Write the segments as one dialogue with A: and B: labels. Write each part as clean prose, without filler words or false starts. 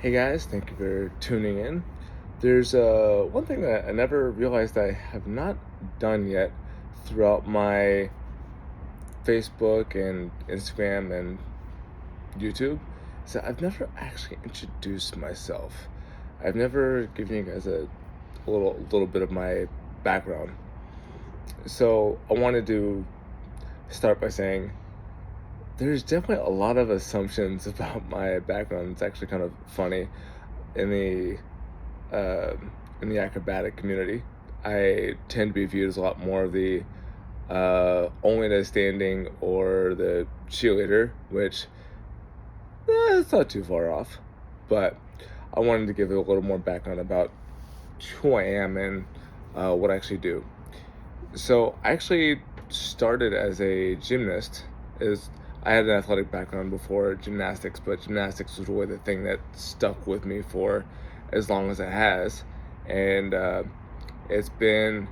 A: Hey guys, thank you for tuning in. There's one thing that I never realized I have not done yet throughout my Facebook and Instagram and YouTube. So I've never actually introduced myself. I've never given you guys a little bit of my background. So I wanted to start by saying there's definitely a lot of assumptions about my background. It's actually kind of funny in the acrobatic community. I tend to be viewed as a lot more of the only the standing or the cheerleader, which it's not too far off. But I wanted to give it a little more background about who I am and what I actually do. So I actually started as a gymnast. Is I had an athletic background before gymnastics, but gymnastics was really the thing that stuck with me for as long as it has, and it's been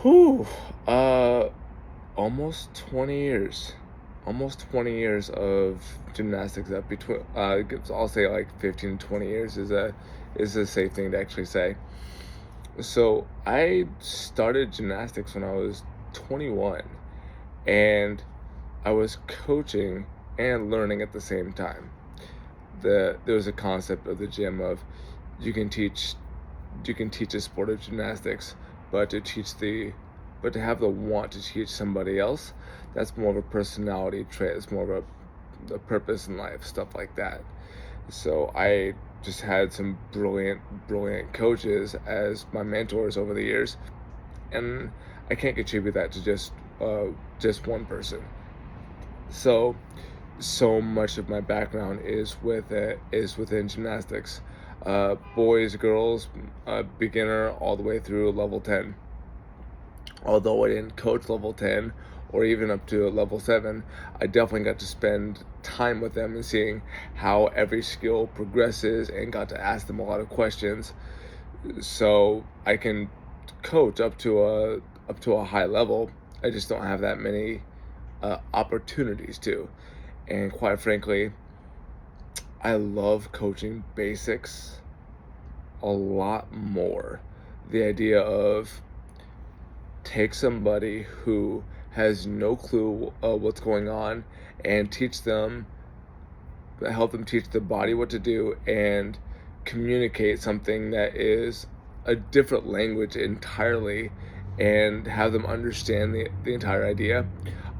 A: whew, uh, almost 20 years. Almost 20 years of gymnastics. Up between, I'll say like 15 to 20 years is a safe thing to actually say. So I started gymnastics when I was 21, and I was coaching and learning at the same time. There was a concept of the gym of you can teach you can teach a sport of gymnastics, but to have the want to teach somebody else, that's more of a personality trait. It's more of a purpose in life, stuff like that. So I just had some brilliant coaches as my mentors over the years, and I can't contribute that to just one person. So so much of my background is within gymnastics, boys, girls, beginner all the way through level 10. Although I didn't coach level 10 or even up to level 7, I definitely got to spend time with them and seeing how every skill progresses and got to ask them a lot of questions. So I can coach up to a high level. I just don't have that many opportunities to. And quite frankly, I love coaching basics a lot more. The idea of take somebody who has no clue what's going on and help them teach the body what to do and communicate something that is a different language entirely and have them understand the entire idea.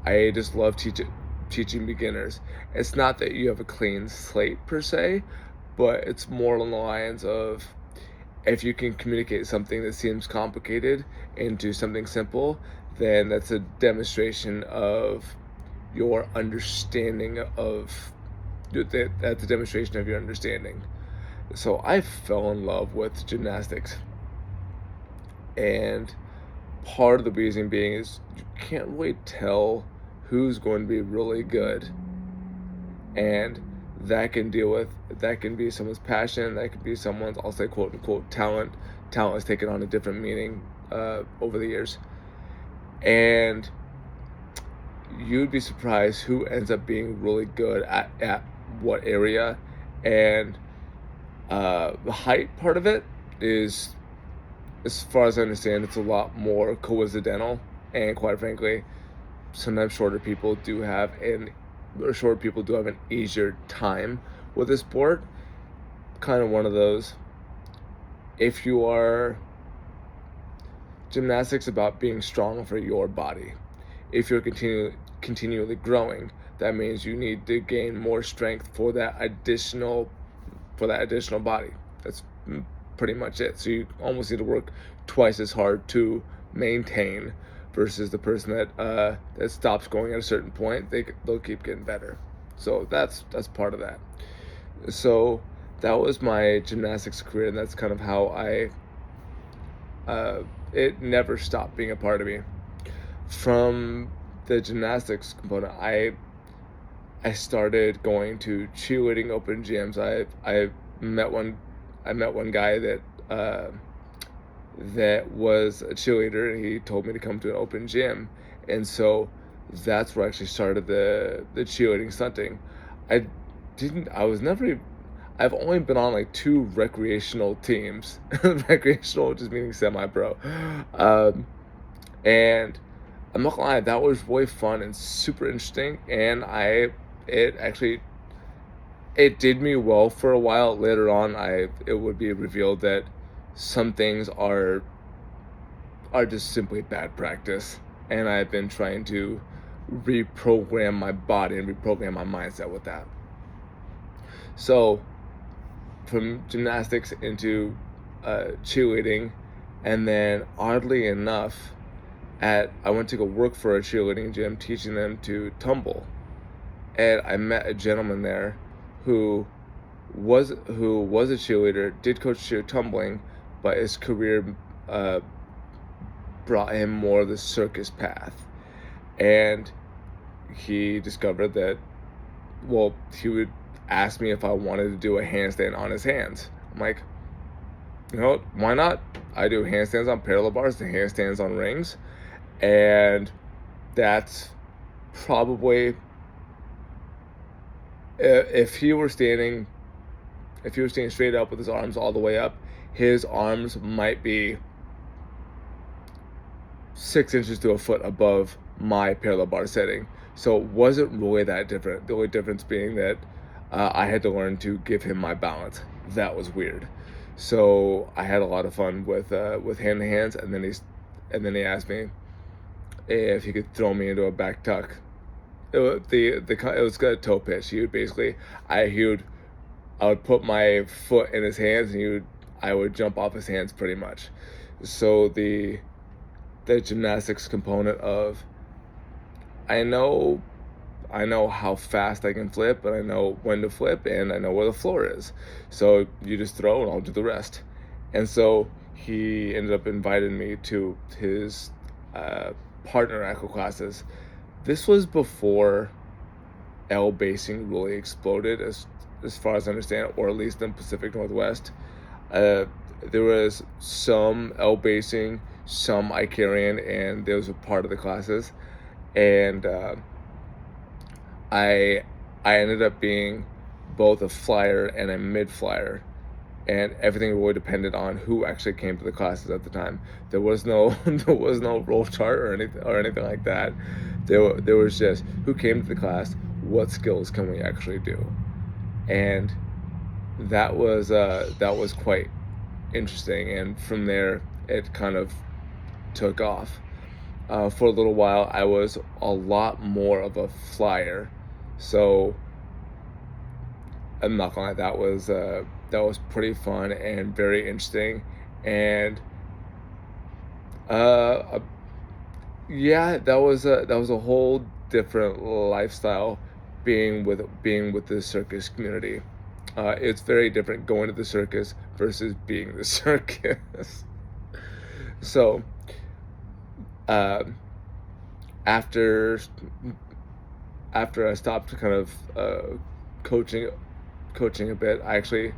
A: I just love teaching beginners. It's not that you have a clean slate per se, but it's more along the lines of if you can communicate something that seems complicated into something simple, then that's a demonstration of your understanding of that's a demonstration of your understanding. So I fell in love with gymnastics, and part of the reason being is you can't really tell who's going to be really good, and that can be someone's passion, that can be someone's, I'll say, quote unquote talent has taken on a different meaning over the years, and you'd be surprised who ends up being really good at what area. And the height part of it is, as far as I understand, it's a lot more coincidental, and quite frankly, sometimes shorter people do have an easier time with the sport. Kind of one of those. If you are gymnastics about being strong for your body. If you're continually growing, that means you need to gain more strength for that additional body. That's pretty much it. So you almost need to work twice as hard to maintain versus the person that stops going at a certain point. They'll keep getting better. So that's part of that. So that was my gymnastics career, and that's kind of how it never stopped being a part of me. From the gymnastics component, I started going to cheerleading open gyms. I met one I met one guy that was a cheerleader, and he told me to come to an open gym, and so that's where I actually started the cheerleading stunting. I didn't. I was never. I've only been on like two recreational teams. Recreational just meaning semi-pro. Um, and I'm not gonna lie, that was really fun and super interesting. And it actually, it did me well for a while. Later on, it would be revealed that some things are just simply bad practice, and I've been trying to reprogram my body and reprogram my mindset with that. So from gymnastics into cheerleading, and then oddly enough, at I went to go work for a cheerleading gym, teaching them to tumble, and I met a gentleman there who was a cheerleader, did coach cheer tumbling, but his career uh, brought him more of the circus path, and he discovered that, well, he would ask me if I wanted to do a handstand on his hands. I'm like, you know what, why not? I do handstands on parallel bars and handstands on rings, and that's probably, if he were standing straight up with his arms all the way up, his arms might be 6 inches to a foot above my parallel bar setting. So it wasn't really that different. The only difference being that I had to learn to give him my balance. That was weird. So I had a lot of fun with hand to hands, and then he asked me if he could throw me into a back tuck. It was a toe pitch. He would basically, I would put my foot in his hands, and I would jump off his hands pretty much. So the gymnastics component of, I know how fast I can flip, and I know when to flip, and I know where the floor is. So you just throw and I'll do the rest. And so he ended up inviting me to his partner acro classes. This was before L basing really exploded, as far as I understand, or at least in Pacific Northwest. There was some L basing, some Icarian, and those were part of the classes. And I ended up being both a flyer and a mid flyer, and everything really depended on who actually came to the classes at the time. There was no there was no roll chart or anything like that. There was just who came to the class, what skills can we actually do, and that was quite interesting. And from there, it kind of took off. For a little while, I was a lot more of a flyer, so I'm not gonna lie, that was pretty fun and very interesting. And uh, yeah, that was a whole different lifestyle, being with the circus community. It's very different going to the circus versus being the circus. So uh, after I stopped kind of coaching a bit, I actually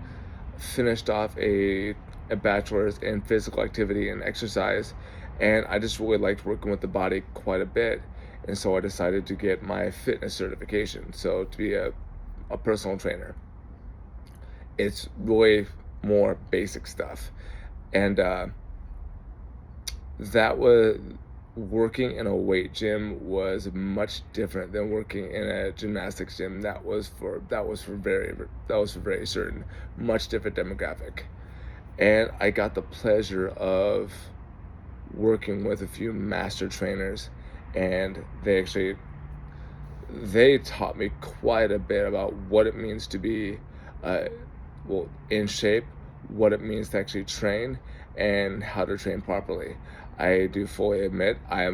A: finished off a bachelor's in physical activity and exercise, and I just really liked working with the body quite a bit, and so I decided to get my fitness certification, so to be a personal trainer. It's really more basic stuff, and that was working in a weight gym was much different than working in a gymnastics gym. That was for very certain, much different demographic. And I got the pleasure of working with a few master trainers, and they taught me quite a bit about what it means to be uh, in shape, what it means to actually train, and how to train properly. I do fully admit I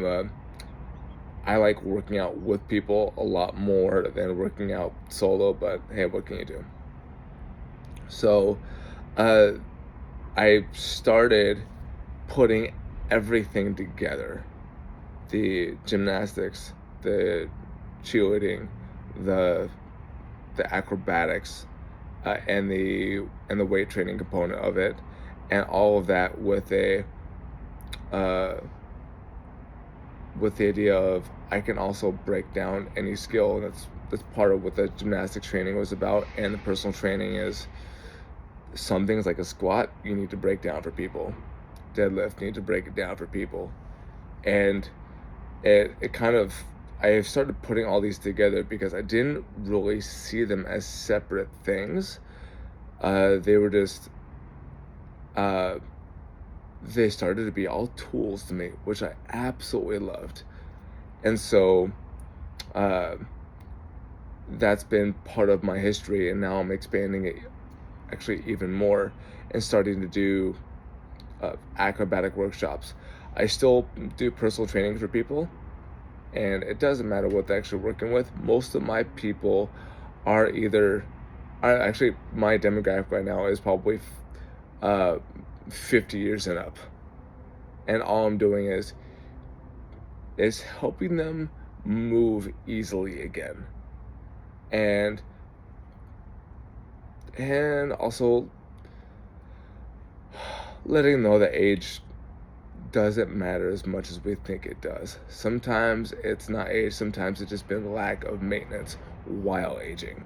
A: like working out with people a lot more than working out solo, but hey, what can you do? So uh, I started putting everything together: the gymnastics, the cheerleading, the acrobatics, and the weight training component of it, and all of that uh, with the idea of, I can also break down any skill. And that's part of what the gymnastics training was about, and the personal training is some things like a squat you need to break down for people, deadlift you need to break it down for people, and it kind of, I started putting all these together because I didn't really see them as separate things. They were just uh, they started to be all tools to me, which I absolutely loved. And so uh, that's been part of my history, and now I'm expanding it actually even more and starting to do acrobatic workshops. I still do personal training for people, and it doesn't matter what they're actually working with. Most of my people are either, are actually, my demographic right now is probably 50 years and up, and all I'm doing is helping them move easily again, and also letting them know that age doesn't matter as much as we think it does. Sometimes it's not age, sometimes it's just been lack of maintenance while aging.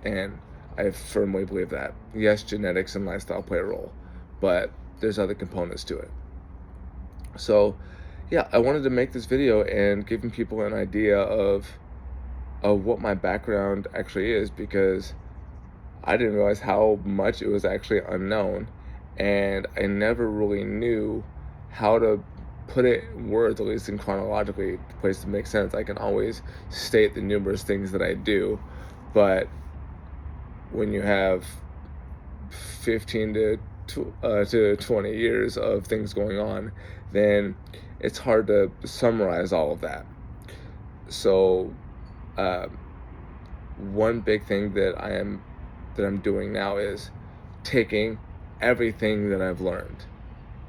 A: And I firmly believe that. Yes, genetics and lifestyle play a role, but there's other components to it. So yeah, I wanted to make this video and giving people an idea of what my background actually is, because I didn't realize how much it was actually unknown, and I never really knew how to put it in words, at least in chronologically place to make sense. I can always state the numerous things that I do, but when you have 15 to 20 years of things going on, then it's hard to summarize all of that. So one big thing that I'm doing now is taking everything that I've learned,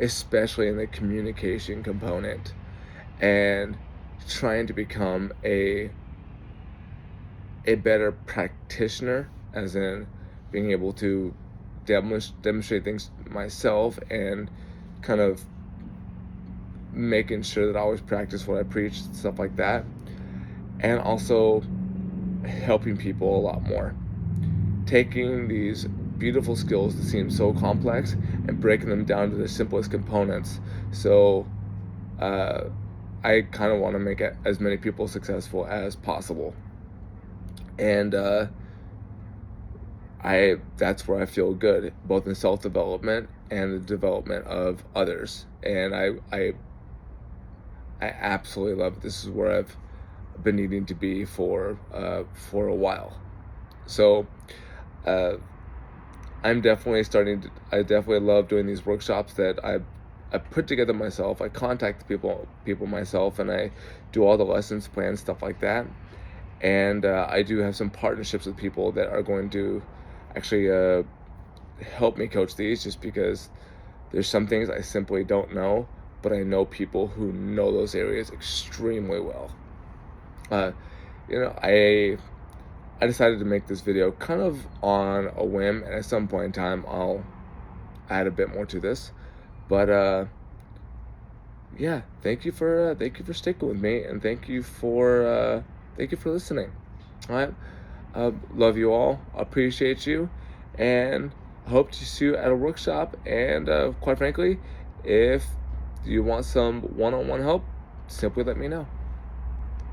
A: especially in the communication component, and trying to become a better practitioner, as in being able to demonstrate things myself, and kind of making sure that I always practice what I preach, stuff like that, and also helping people a lot more, taking these beautiful skills that seem so complex and breaking them down to the simplest components. So I kind of want to make as many people successful as possible, and that's where I feel good, both in self-development and the development of others. And I absolutely love it. This is where I've been needing to be for a while. So I definitely love doing these workshops that I put together myself. I contact people myself, and I do all the lessons, plans, stuff like that. And I do have some partnerships with people that are going to actually help me coach these, just because there's some things I simply don't know, but I know people who know those areas extremely well. I decided to make this video kind of on a whim, and at some point in time I'll add a bit more to this. But yeah, thank you for sticking with me, and thank you for listening. All right, love you all, appreciate you, and hope to see you at a workshop. And quite frankly, if you want some one-on-one help, simply let me know.